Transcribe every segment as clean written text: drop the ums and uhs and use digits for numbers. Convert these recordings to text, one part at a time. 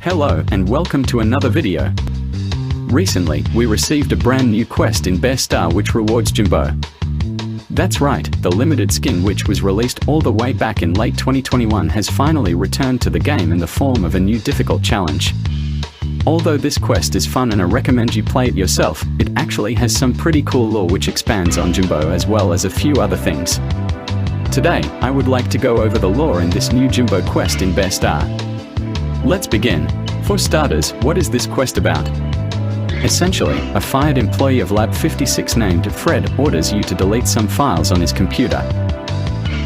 Hello and welcome to another video. Recently, we received a brand new quest in Bear Star which rewards Jimbo. That's right, the limited skin which was released all the way back in late 2021 has finally returned to the game in the form of a new difficult challenge. Although this quest is fun and I recommend you play it yourself, it actually has some pretty cool lore which expands on Jimbo as well as a few other things. Today, I would like to go over the lore in this new Jimbo quest in Bear Star. Let's begin. For starters, what is this quest about? Essentially, a fired employee of Lab 56 named Fred orders you to delete some files on his computer.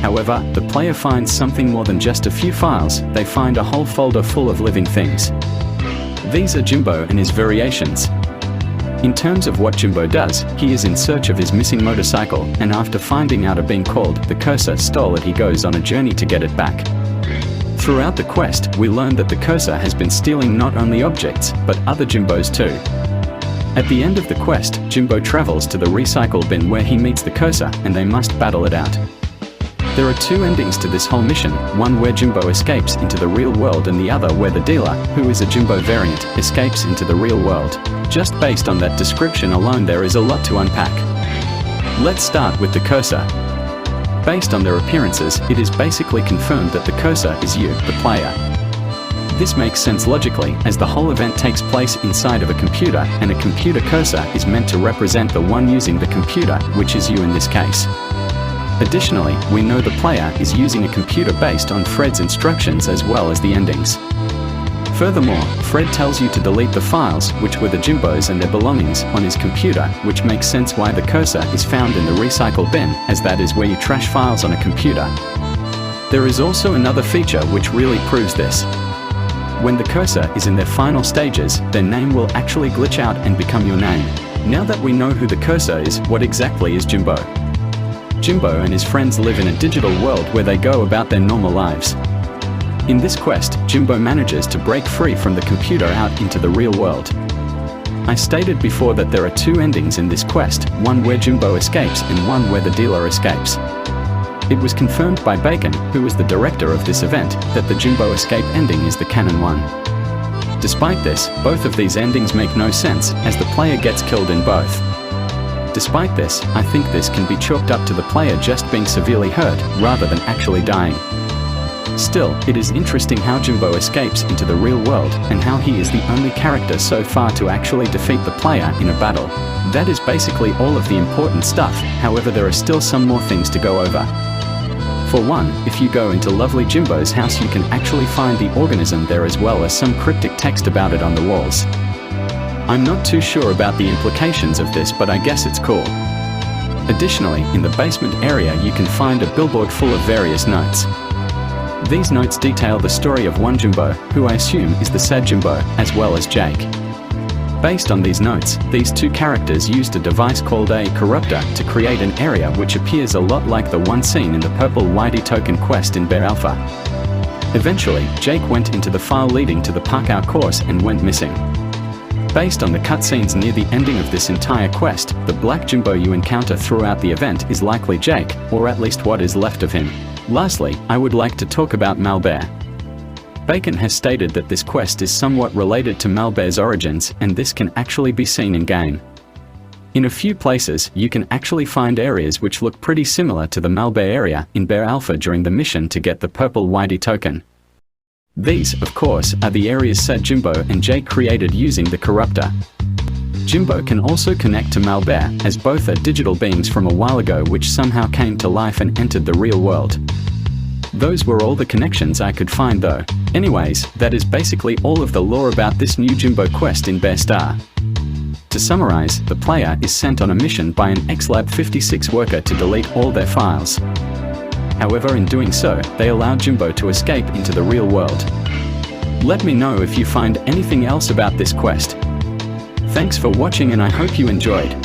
However, the player finds something more than just a few files, they find a whole folder full of living things. These are Jimbo and his variations. In terms of what Jimbo does, he is in search of his missing motorcycle, and after finding out of being called, the cursor stole it, he goes on a journey to get it back. Throughout the quest, we learn that the cursor has been stealing not only objects, but other Jimbos too. At the end of the quest, Jimbo travels to the recycle bin where he meets the cursor, and they must battle it out. There are two endings to this whole mission, one where Jimbo escapes into the real world and the other where the dealer, who is a Jimbo variant, escapes into the real world. Just based on that description alone there is a lot to unpack. Let's start with the cursor. Based on their appearances, it is basically confirmed that the cursor is you, the player. This makes sense logically, as the whole event takes place inside of a computer, and a computer cursor is meant to represent the one using the computer, which is you in this case. Additionally, we know the player is using a computer based on Fred's instructions as well as the endings. Furthermore, Fred tells you to delete the files, which were the Jimbos and their belongings, on his computer, which makes sense why the cursor is found in the recycle bin, as that is where you trash files on a computer. There is also another feature which really proves this. When the cursor is in their final stages, their name will actually glitch out and become your name. Now that we know who the cursor is, what exactly is Jimbo? Jimbo and his friends live in a digital world where they go about their normal lives. In this quest, Jimbo manages to break free from the computer out into the real world. I stated before that there are two endings in this quest, one where Jimbo escapes and one where the dealer escapes. It was confirmed by Bacon, who was the director of this event, that the Jimbo escape ending is the canon one. Despite this, both of these endings make no sense, as the player gets killed in both. Despite this, I think this can be chalked up to the player just being severely hurt, rather than actually dying. Still, it is interesting how Jimbo escapes into the real world, and how he is the only character so far to actually defeat the player in a battle. That is basically all of the important stuff, however there are still some more things to go over. For one, if you go into lovely Jimbo's house you can actually find the organism there as well as some cryptic text about it on the walls. I'm not too sure about the implications of this, but I guess it's cool. Additionally, in the basement area you can find a billboard full of various notes. These notes detail the story of one Jimbo, who I assume is the sad Jimbo, as well as Jake. Based on these notes, these two characters used a device called a corruptor to create an area which appears a lot like the one seen in the purple Whitey token quest in Bear Alpha. Eventually, Jake went into the file leading to the parkour course and went missing. Based on the cutscenes near the ending of this entire quest, the black Jimbo you encounter throughout the event is likely Jake, or at least what is left of him. Lastly, I would like to talk about Malbear. Bacon has stated that this quest is somewhat related to Malbear's origins, and this can actually be seen in-game. In a few places, you can actually find areas which look pretty similar to the Malbear area in Bear Alpha during the mission to get the purple Whitey token. These, of course, are the areas said Jimbo and Jake created using the corruptor. Jimbo can also connect to Malbear, as both are digital beings from a while ago which somehow came to life and entered the real world. Those were all the connections I could find though. Anyways, that is basically all of the lore about this new Jimbo quest in Bear Star. To summarize, the player is sent on a mission by an ex-Lab 56 worker to delete all their files. However, in doing so, they allow Jimbo to escape into the real world. Let me know if you find anything else about this quest. Thanks for watching and I hope you enjoyed.